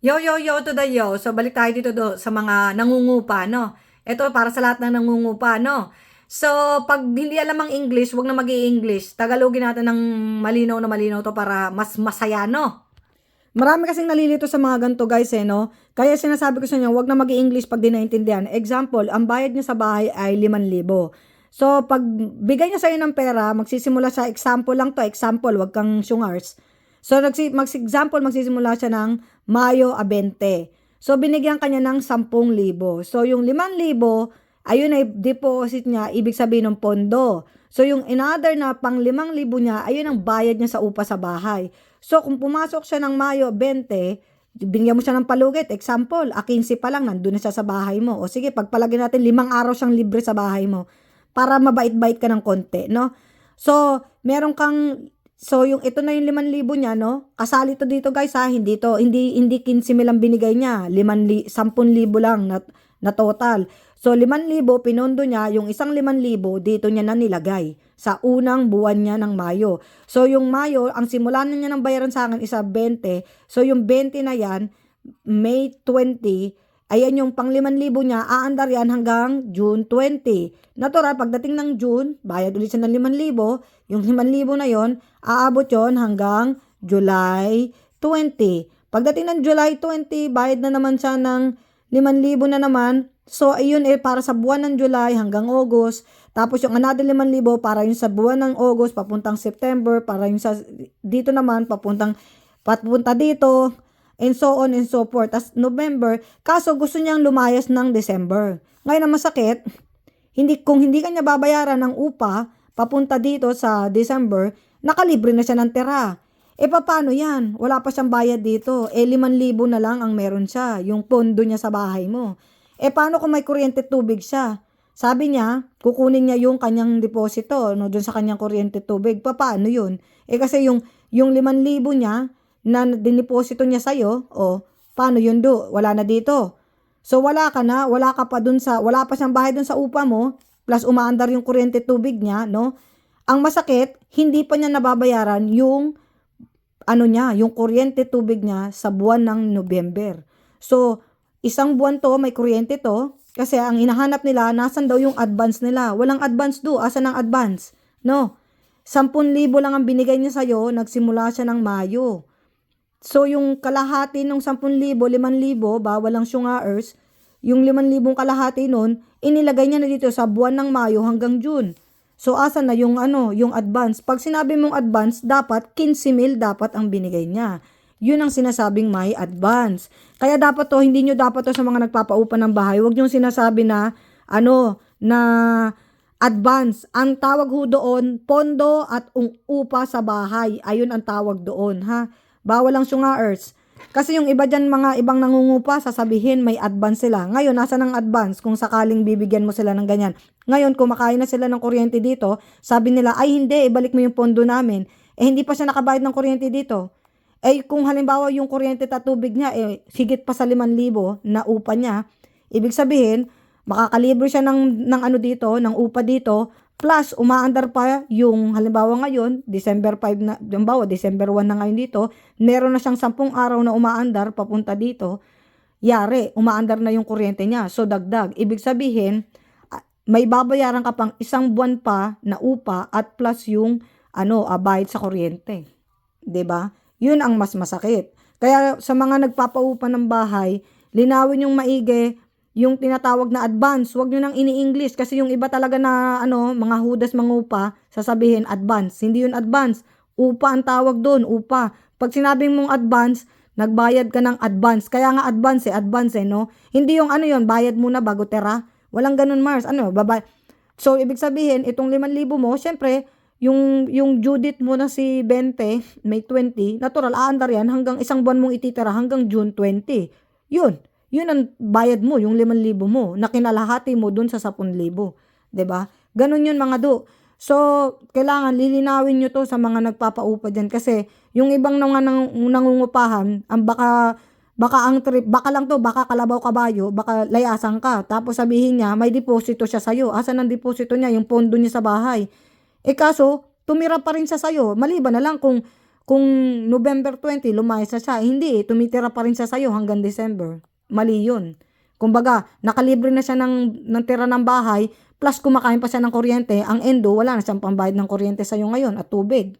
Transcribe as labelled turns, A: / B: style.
A: Yo to the yo. So balik tayo dito sa mga nangungupa, no? Ito para sa lahat ng nangungupa, no? So, pag hindi alam ang English, wag na mag-i-English. Tagalogin natin ng malinaw na malinaw to para mas masaya, no? Marami kasing nalilito sa mga ganito guys no? Kaya sinasabi ko sa inyo, wag na mag-i-English pag di naintindihan. Example, ang bayad niya sa bahay ay 5,000. So, pag bigay niya sa'yo ng pera, magsisimula sa example lang to, example, wag kang syungars. So, magsisimula siya ng Mayo 20. So, binigyan kanya ng 10,000. So, yung 5,000, ayun ay deposit niya, ibig sabihin ng pondo. So, yung another na pang 5,000 niya, ayun ang bayad niya sa upa sa bahay. So, kung pumasok siya ng Mayo 20, binigyan mo siya ng palugit. Example, 15 pa lang, nandun na siya sa bahay mo. O sige, pagpalagyan natin, 5 araw siyang libre sa bahay mo para mabait-bait ka ng konti, no? So, yung ito na yung 5,000 niya, no? Kasali to dito guys ha, hindi 15,000 lang binigay niya, 10,000 lang na total. So, 5,000, pinondo niya, yung isang 5,000, dito niya na nilagay sa unang buwan niya ng Mayo. So, yung Mayo, ang simulan niya ng bayaran sa akin isa 20. So, yung 20 na yan, May 20, ayan yung pang 5,000 niya, aandar yan hanggang June 20. Natural, pagdating ng June, bayad ulit siya ng 5,000. Yung 5,000 na yon, aabot yon hanggang July 20. Pagdating ng July 20, bayad na naman siya ng 5,000 na naman. So, ayun para sa buwan ng July hanggang August. Tapos yung another 5,000 para yung sa buwan ng August papuntang September, para yung sa dito naman papunta dito, and so on and so forth. As November, kaso gusto niyang lumayas ng December. Ngayon ang masakit, kung hindi kanya babayaran ng upa papunta dito sa December, nakalibre na siya ng tira. Paano yan? Wala pa siyang bayad dito. 5,000 na lang ang meron siya, yung pondo niya sa bahay mo. Paano kung may kuryente tubig siya? Sabi niya, kukunin niya yung kanyang deposito, no, dun sa kanyang kuryente tubig. Paano yun? Kasi yung 5,000 niya, na diniposito niya sa'yo, paano yun Wala na dito. So, wala ka pa wala pa siyang bahay dun sa upa mo, plus umaandar yung kuryente tubig niya, no? Ang masakit, hindi pa niya nababayaran yung yung kuryente tubig niya sa buwan ng November. So, isang buwan to, may kuryente to, kasi ang hinahanap nila, nasan daw yung advance nila? Walang advance asan ang advance? No. 10,000 lang ang binigay niya sa'yo, nagsimula siya ng Mayo. So, yung kalahati ng 10,000, 5,000, walang syungars, yung 5,000 kalahati nun, inilagay niya na dito sa buwan ng Mayo hanggang June. So, asan na yung advance? Pag sinabi mong advance, dapat 15,000 dapat ang binigay niya. Yun ang sinasabing may advance. Kaya dapat hindi nyo dapat sa mga nagpapaupa ng bahay, huwag nyo sinasabi na, na advance. Ang tawag doon, pondo at upa sa bahay. Ayun ang tawag doon, ha? Bawal ang syungars. Kasi yung iba dyan, mga ibang nangungupa, sasabihin may advance sila. Ngayon, nasa ng advance kung sakaling bibigyan mo sila ng ganyan. Ngayon, kumakain na sila ng kuryente dito, sabi nila, ay hindi, ibalik mo yung pondo namin. Hindi pa siya nakabayad ng kuryente dito. Kung halimbawa yung kuryente at tubig niya, higit pa sa 5,000 na upa niya, ibig sabihin, makakalibre siya ng upa dito, plus umaandar pa yung, halimbawa ngayon, December 5 na, halimbawa, December 1 na ngayon dito, meron na siyang 10 araw na umaandar papunta dito, yari, umaandar na yung kuryente niya. So, dagdag. Ibig sabihin, may babayaran ka pang isang buwan pa na upa at plus yung, bayad sa kuryente. 'Di ba? Yun ang mas masakit. Kaya sa mga nagpapaupa ng bahay, linawin yung maigi, yung tinatawag na advance. Huwag nyo nang ini-English kasi yung iba talaga na mga hudas mangupa, sasabihin advance. Hindi yun advance. Upa ang tawag doon, upa. Pag sinabing mong advance, nagbayad ka ng advance. Kaya nga advance no? Hindi yung yun, bayad muna bago tera. Walang ganun, Mars. So, ibig sabihin, itong 5,000 mo, syempre, yung due date mo na si 20, May 20, natural, aandar yan hanggang isang buwan mong ititira hanggang June 20. Yun ang bayad mo, yung 5,000 mo, na kinalahati mo dun sa 10,000. 'Di ba? Ganun yun mga So, kailangan lilinawin nyo to sa mga nagpapaupa dyan kasi yung ibang nangungupahan, ang baka ang trip, baka lang to, baka kalabaw kabayo, baka layasan ka. Tapos sabihin niya, may deposito siya sa'yo. Asan ang deposito niya? Yung pondo niya sa bahay. Kaso, tumira pa rin siya sa'yo. Maliban na lang kung kung November 20, lumayas na siya. Hindi, tumitira pa rin siya sa'yo hanggang December. Mali yun. Kumbaga, nakalibre na siya ng tira ng bahay, plus kumakain pa siya ng kuryente, ang endo, wala na siyang pambayad ng kuryente sa'yo ngayon at tubig.